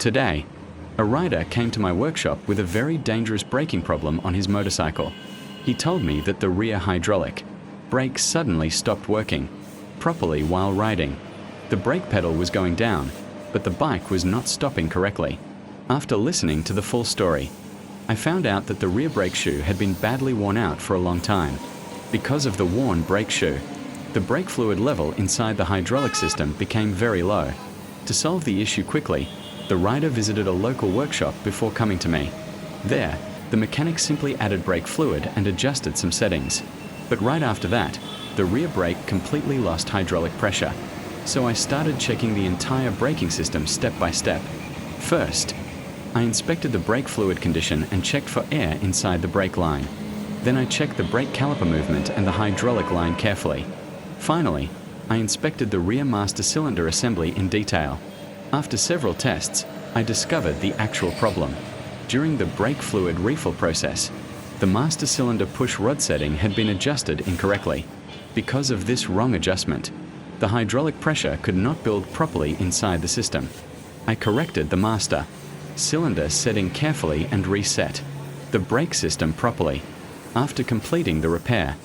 Today, a rider came to my workshop with a very dangerous braking problem on his motorcycle. He told me that the rear hydraulic brake suddenly stopped working properly while riding. The brake pedal was going down, but the bike was not stopping correctly. After listening to the full story, I found out that the rear brake shoe had been badly worn out for a long time. Because of the worn brake shoe, the brake fluid level inside the hydraulic system became very low. To solve the issue quickly, the rider visited a local workshop before coming to me. There, the mechanic simply added brake fluid and adjusted some settings. But right after that, the rear brake completely lost hydraulic pressure. So I started checking the entire braking system step by step. First, I inspected the brake fluid condition and checked for air inside the brake line. Then I checked the brake caliper movement and the hydraulic line carefully. Finally, I inspected the rear master cylinder assembly in detail. After several tests, I discovered the actual problem. During the brake fluid refill process, the master cylinder push rod setting had been adjusted incorrectly. Because of this wrong adjustment, the hydraulic pressure could not build properly inside the system. I corrected the master cylinder setting carefully and reset the brake system properly. After completing the repair,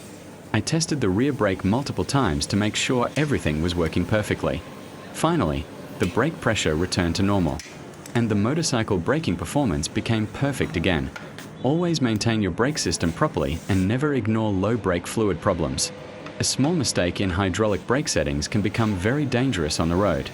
I tested the rear brake multiple times to make sure everything was working perfectly. Finally, the brake pressure returned to normal, and the motorcycle braking performance became perfect again. Always maintain your brake system properly and never ignore low brake fluid problems. A small mistake in hydraulic brake settings can become very dangerous on the road.